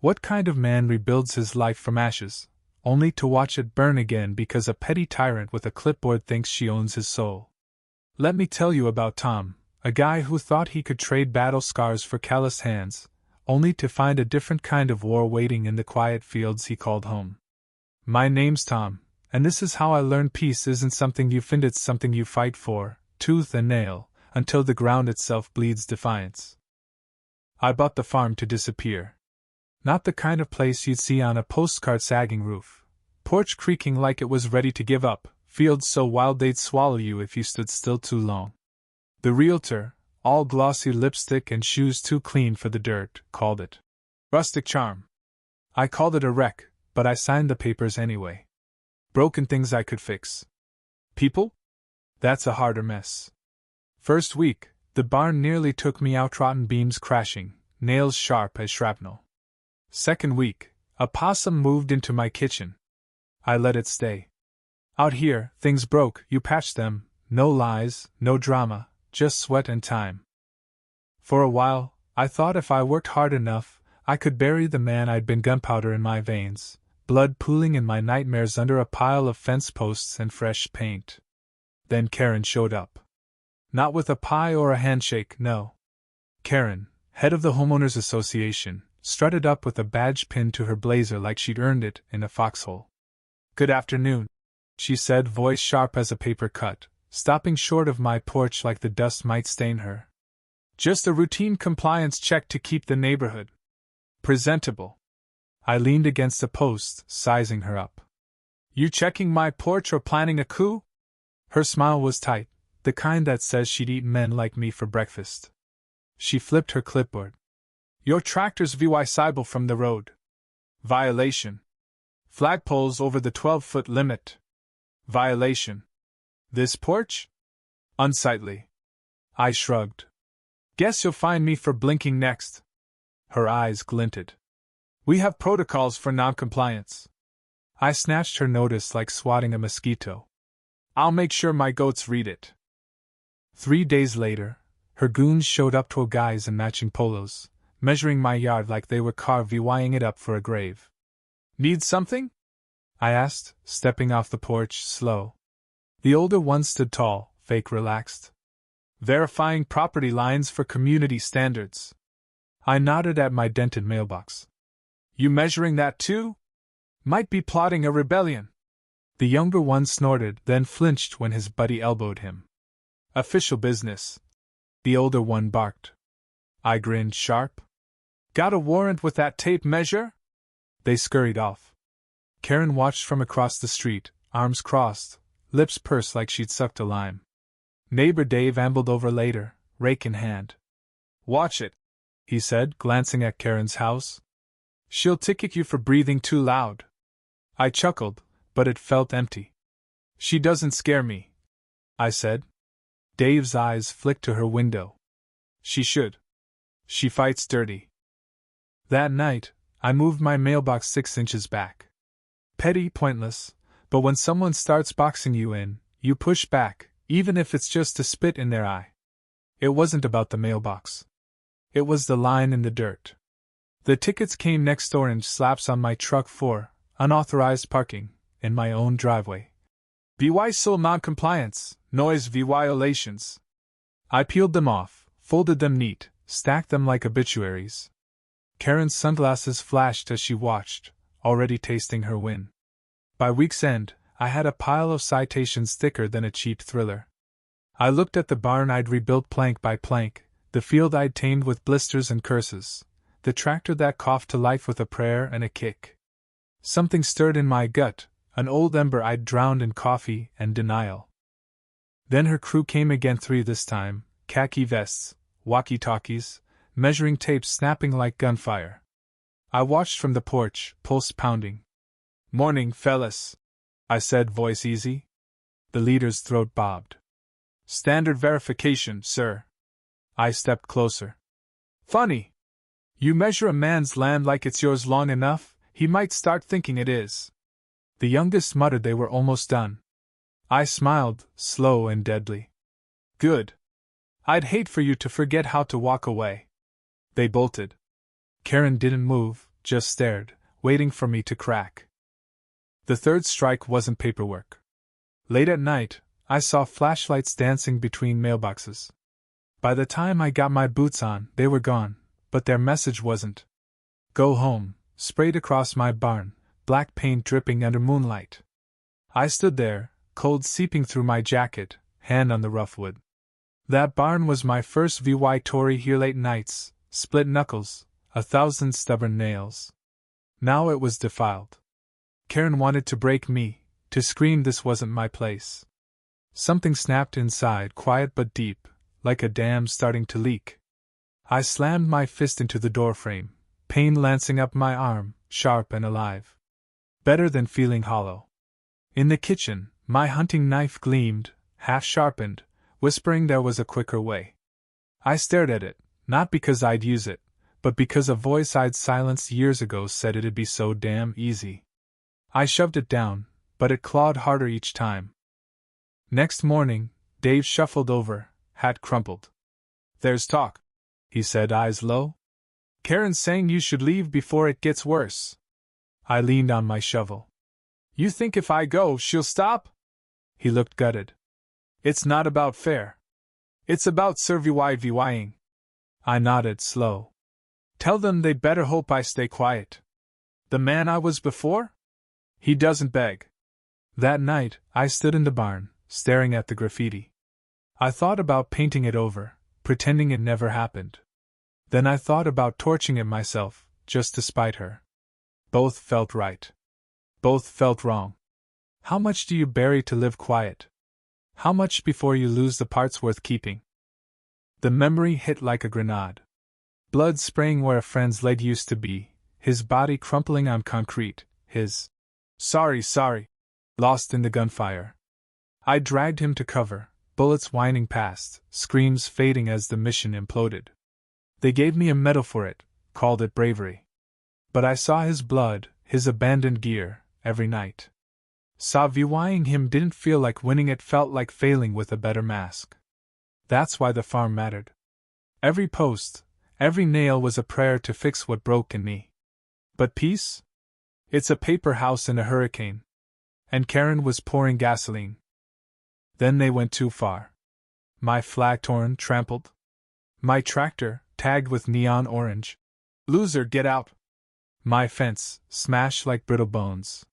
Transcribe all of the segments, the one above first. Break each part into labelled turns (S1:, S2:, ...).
S1: What kind of man rebuilds his life from ashes, only to watch it burn again because a petty tyrant with a clipboard thinks she owns his soul? Let me tell you about Tom, a guy who thought he could trade battle scars for calloused hands, only to find a different kind of war waiting in the quiet fields he called home. My name's Tom, and this is how I learned peace isn't something you find, it's something you fight for, tooth and nail, until the ground itself bleeds defiance. I bought the farm to disappear. Not the kind of place you'd see on a postcard, sagging roof, porch creaking like it was ready to give up, fields so wild they'd swallow you if you stood still too long. The realtor, all glossy lipstick and shoes too clean for the dirt, called it rustic charm. I called it a wreck, but I signed the papers anyway. Broken things I could fix. People? That's a harder mess. First week, the barn nearly took me out, rotten beams crashing, nails sharp as shrapnel. Second week, a possum moved into my kitchen. I let it stay. Out here, things broke, you patched them, no lies, no drama, just sweat and time. For a while, I thought if I worked hard enough, I could bury the man I'd been, gunpowder in my veins, blood pooling in my nightmares under a pile of fence posts and fresh paint. Then Karen showed up. Not with a pie or a handshake, no. Karen, head of the Homeowners Association, strutted up with a badge pinned to her blazer like she'd earned it in a foxhole. "Good afternoon," she said, voice sharp as a paper cut, stopping short of my porch like the dust might stain her. "Just a routine compliance check to keep the neighborhood presentable." I leaned against a post, sizing her up. "You checking my porch or planning a coup?" Her smile was tight, the kind that says she'd eat men like me for breakfast. She flipped her clipboard. "Your tractor's VY Cybele from the road. Violation. Flagpoles over the 12-foot limit. Violation. This porch? Unsightly." I shrugged. "Guess you'll find me for blinking next." Her eyes glinted. "We have protocols for noncompliance." I snatched her notice like swatting a mosquito. "I'll make sure my goats read it." 3 days later, her goons showed up, 12 guys in matching polos, measuring my yard like they were carvying it up for a grave. "Need something?" I asked, stepping off the porch, slow. The older one stood tall, fake relaxed. "Verifying property lines for community standards." I nodded at my dented mailbox. "You measuring that too? Might be plotting a rebellion." The younger one snorted, then flinched when his buddy elbowed him. "Official business," the older one barked. I grinned sharp. "Got a warrant with that tape measure?" They scurried off. Karen watched from across the street, arms crossed, lips pursed like she'd sucked a lime. Neighbor Dave ambled over later, rake in hand. "Watch it," he said, glancing at Karen's house. "She'll ticket you for breathing too loud." I chuckled, but it felt empty. "She doesn't scare me," I said. Dave's eyes flicked to her window. "She should. She fights dirty." That night, I moved my mailbox 6 inches back. Petty, pointless, but when someone starts boxing you in, you push back, even if it's just to spit in their eye. It wasn't about the mailbox. It was the line in the dirt. The tickets came next, orange slaps on my truck for unauthorized parking in my own driveway. VY SOL noncompliance, noise violations. I peeled them off, folded them neat, stacked them like obituaries. Karen's sunglasses flashed as she watched, already tasting her win. By week's end, I had a pile of citations thicker than a cheap thriller. I looked at the barn I'd rebuilt plank by plank, the field I'd tamed with blisters and curses, the tractor that coughed to life with a prayer and a kick. Something stirred in my gut, an old ember I'd drowned in coffee and denial. Then her crew came again, 3 this time, khaki vests, walkie-talkies, measuring tapes snapping like gunfire. I watched from the porch, pulse pounding. "Morning, fellas," I said, voice easy. The leader's throat bobbed. "Standard verification, sir." I stepped closer. "Funny. You measure a man's land like it's yours long enough, he might start thinking it is." The youngest muttered they were almost done. I smiled, slow and deadly. "Good. I'd hate for you to forget how to walk away." They bolted. Karen didn't move, just stared, waiting for me to crack. The third strike wasn't paperwork. Late at night, I saw flashlights dancing between mailboxes. By the time I got my boots on, they were gone, but their message wasn't. Go home, sprayed across my barn, black paint dripping under moonlight. I stood there, cold seeping through my jacket, hand on the rough wood. That barn was my first VY Tory here late nights, split knuckles, 1,000 stubborn nails. Now it was defiled. Karen wanted to break me, to scream this wasn't my place. Something snapped inside, quiet but deep, like a dam starting to leak. I slammed my fist into the doorframe, pain lancing up my arm, sharp and alive. Better than feeling hollow. In the kitchen, my hunting knife gleamed, half sharpened, whispering there was a quicker way. I stared at it, not because I'd use it, but because a voice I'd silenced years ago said it'd be so damn easy. I shoved it down, but it clawed harder each time. Next morning, Dave shuffled over, hat crumpled. There's talk, he said, eyes low. Karen's saying you should leave before it gets worse. I leaned on my shovel. You think if I go, she'll stop? He looked gutted. It's not about fair. It's about surviving. I nodded, slow. Tell them they better hope I stay quiet. The man I was before? He doesn't beg. That night, I stood in the barn, staring at the graffiti. I thought about painting it over, pretending it never happened. Then I thought about torching it myself, just to spite her. Both felt right. Both felt wrong. How much do you bury to live quiet? How much before you lose the parts worth keeping? The memory hit like a grenade. Blood spraying where a friend's leg used to be, his body crumpling on concrete, his sorry, lost in the gunfire. I dragged him to cover, bullets whining past, screams fading as the mission imploded. They gave me a medal for it, called it bravery. But I saw his blood, his abandoned gear, every night. Surviving him didn't feel like winning, it felt like failing with a better mask. That's why the farm mattered. Every post, every nail was a prayer to fix what broke in me. But peace? It's a paper house in a hurricane. And Karen was pouring gasoline. Then they went too far. My flag torn, trampled. My tractor, tagged with neon orange. Loser, get out! My fence, smashed like brittle bones.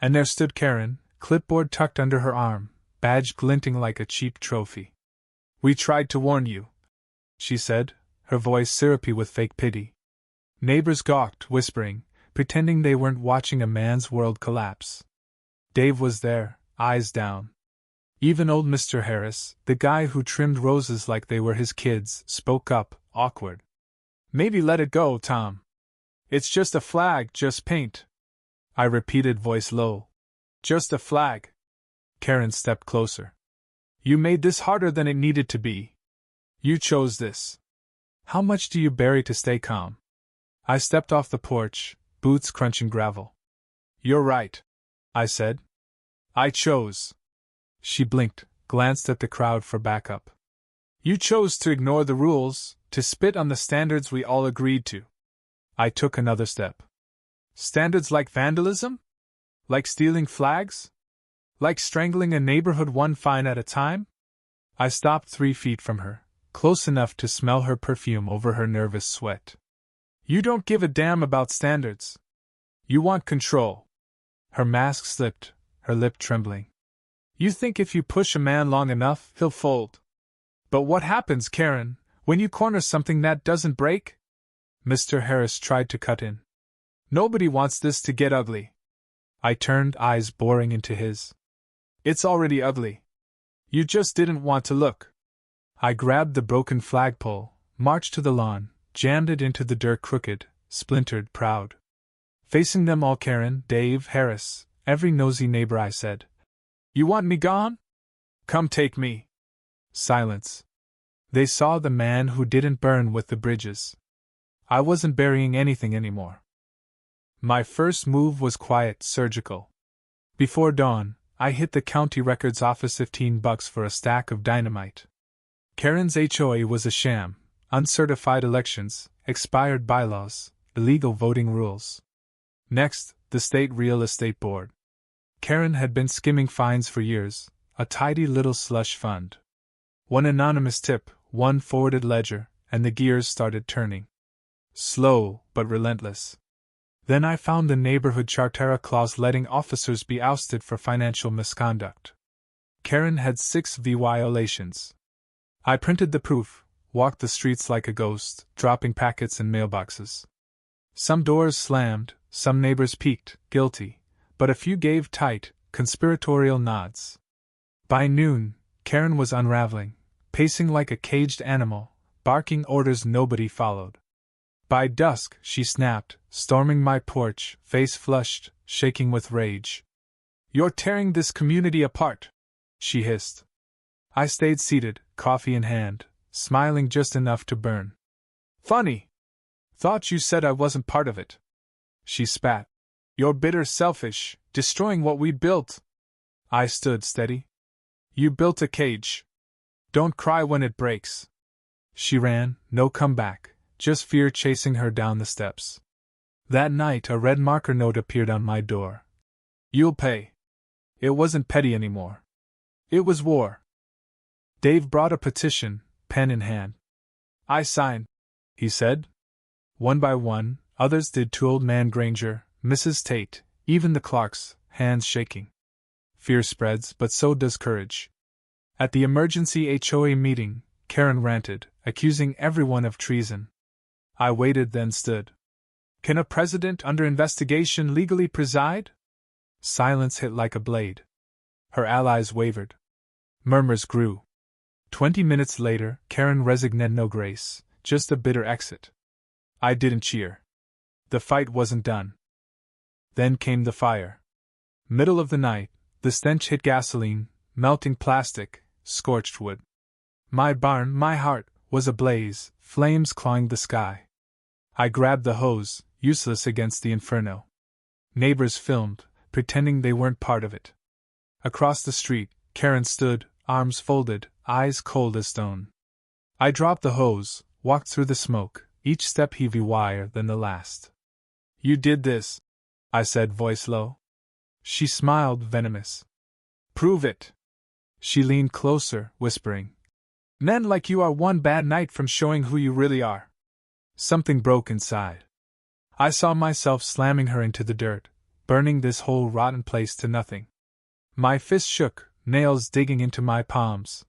S1: And there stood Karen, clipboard tucked under her arm, badge glinting like a cheap trophy. We tried to warn you, she said, her voice syrupy with fake pity. Neighbors gawked, whispering, pretending they weren't watching a man's world collapse. Dave was there, eyes down. Even old Mr. Harris, the guy who trimmed roses like they were his kids, spoke up, awkward. Maybe let it go, Tom. It's just a flag, just paint. I repeated, voice low. Just a flag. Karen stepped closer. You made this harder than it needed to be. You chose this. How much do you bury to stay calm? I stepped off the porch, boots crunching gravel. You're right, I said. I chose. She blinked, glanced at the crowd for backup. You chose to ignore the rules, to spit on the standards we all agreed to. I took another step. Standards like vandalism? Like stealing flags? Like strangling a neighborhood one fine at a time? I stopped 3 feet from her, close enough to smell her perfume over her nervous sweat. You don't give a damn about standards. You want control. Her mask slipped, her lip trembling. You think if you push a man long enough, he'll fold. But what happens, Karen, when you corner something that doesn't break? Mr. Harris tried to cut in. Nobody wants this to get ugly. I turned, eyes boring into his. It's already ugly. You just didn't want to look. I grabbed the broken flagpole, marched to the lawn, jammed it into the dirt, crooked, splintered, proud. Facing them all, Karen, Dave, Harris, every nosy neighbor, I said. You want me gone? Come take me. Silence. They saw the man who didn't burn with the bridges. I wasn't burying anything anymore. My first move was quiet, surgical. Before dawn, I hit the county records office, $15 for a stack of dynamite. Karen's HOA was a sham, uncertified elections, expired bylaws, illegal voting rules. Next, the State Real Estate Board. Karen had been skimming fines for years, a tidy little slush fund. One anonymous tip, one forwarded ledger, and the gears started turning. Slow, but relentless. Then I found the neighborhood charter clause letting officers be ousted for financial misconduct. Karen had 6 violations. I printed the proof, walked the streets like a ghost, dropping packets in mailboxes. Some doors slammed, some neighbors peeked, guilty, but a few gave tight, conspiratorial nods. By noon, Karen was unraveling, pacing like a caged animal, barking orders nobody followed. By dusk, she snapped, storming my porch, face flushed, shaking with rage. "You're tearing this community apart," she hissed. I stayed seated, coffee in hand, smiling just enough to burn. "Funny. Thought you said I wasn't part of it." She spat. "You're bitter, selfish, destroying what we built." I stood steady. "You built a cage. Don't cry when it breaks." She ran, no comeback, just fear chasing her down the steps. That night a red marker note appeared on my door. "You'll pay." It wasn't petty anymore. It was war. Dave brought a petition, pen in hand. "I sign," he said. One by one, others did too. Old Man Granger, Mrs. Tate, even the Clarks, hands shaking. Fear spreads, but so does courage. At the emergency HOA meeting, Karen ranted, accusing everyone of treason. I waited, then stood. "Can a president under investigation legally preside?" Silence hit like a blade. Her allies wavered. Murmurs grew. 20 minutes later, Karen resigned, no grace, just a bitter exit. I didn't cheer. The fight wasn't done. Then came the fire. Middle of the night, the stench hit gasoline, melting plastic, scorched wood. My barn, my heart, was ablaze, flames clawing the sky. I grabbed the hose, useless against the inferno. Neighbors filmed, pretending they weren't part of it. Across the street, Karen stood, arms folded, eyes cold as stone. I dropped the hose, walked through the smoke, each step heavier than the last. "You did this," I said, voice low. She smiled, venomous. "Prove it." She leaned closer, whispering. "Men like you are one bad night from showing who you really are." Something broke inside. I saw myself slamming her into the dirt, burning this whole rotten place to nothing. My fist shook, nails digging into my palms.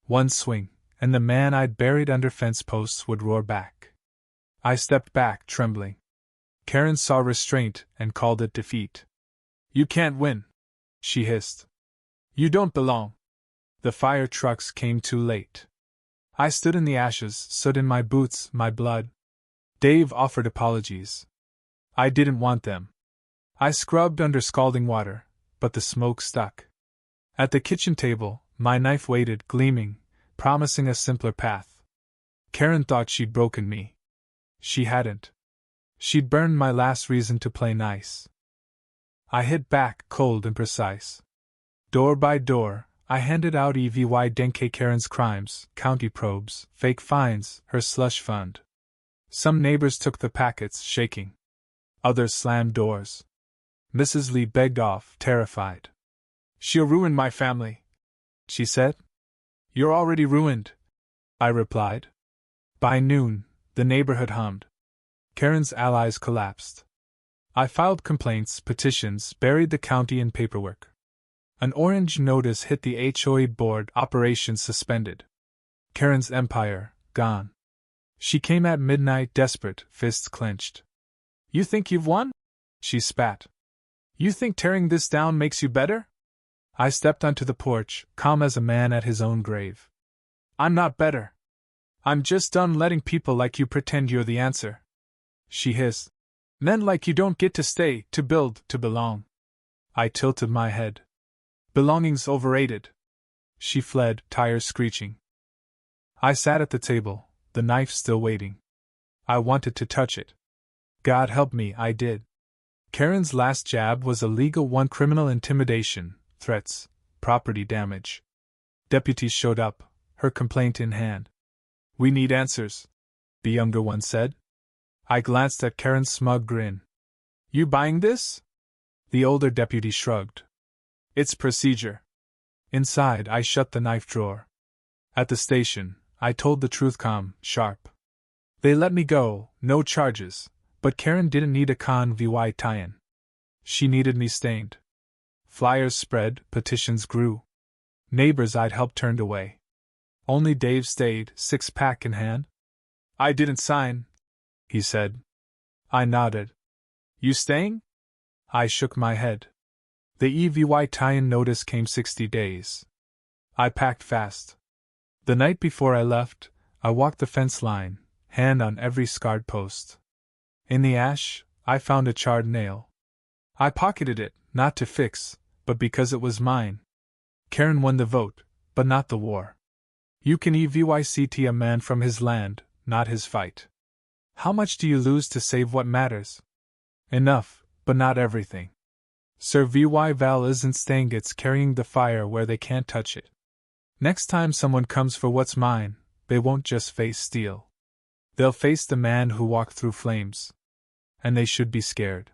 S1: One swing, and the man I'd buried under fence posts would roar back. I stepped back, trembling. Karen saw restraint and called it defeat. "You can't win," she hissed. "You don't belong." The fire trucks came too late. I stood in the ashes, soot in my boots, my blood. Dave offered apologies. I didn't want them. I scrubbed under scalding water, but the smoke stuck. At the kitchen table, my knife waited, gleaming, promising a simpler path. Karen thought she'd broken me. She hadn't. She'd burned my last reason to play nice. I hit back, cold and precise. Door by door, I handed out evidence Karen's crimes, county probes, fake fines, her slush fund. Some neighbors took the packets, shaking. Others slammed doors. Mrs. Lee begged off, terrified. "She'll ruin my family," she said. "You're already ruined," I replied. By noon, the neighborhood hummed. Karen's allies collapsed. I filed complaints, petitions, buried the county in paperwork. An orange notice hit the HOA board, operations suspended. Karen's empire, gone. She came at midnight, desperate, fists clenched. "You think you've won?" she spat. "You think tearing this down makes you better?" I stepped onto the porch, calm as a man at his own grave. "I'm not better. I'm just done letting people like you pretend you're the answer," she hissed. "Men like you don't get to stay, to build, to belong." I tilted my head. "Belonging's overrated." She fled, tires screeching. I sat at the table, the knife still waiting. I wanted to touch it. God help me, I did. Karen's last jab was a legal one: criminal intimidation, threats, property damage. Deputies showed up, her complaint in hand. "We need answers," the younger one said. I glanced at Karen's smug grin. You buying this? The older deputy shrugged. It's procedure. Inside, I shut the knife drawer. At the station, I told the truth calm, sharp. They let me go, no charges, but Karen didn't need a con-vy tie-in. She needed me stained. Flyers spread, petitions grew. Neighbors I'd helped turned away. Only Dave stayed, six-pack in hand. I didn't sign, he said. I nodded. You staying? I shook my head. The EVY tie-in notice came 60 days. I packed fast. The night before I left, I walked the fence line, hand on every scarred post. In the ash, I found a charred nail. I pocketed it, not to fix, but because it was mine. Karen won the vote, but not the war. You can evyct a man from his land, not his fight. How much do you lose to save what matters? Enough, but not everything. Sir VY Val isn't staying, it's carrying the fire where they can't touch it. Next time someone comes for what's mine, they won't just face steel. They'll face the man who walked through flames. And they should be scared.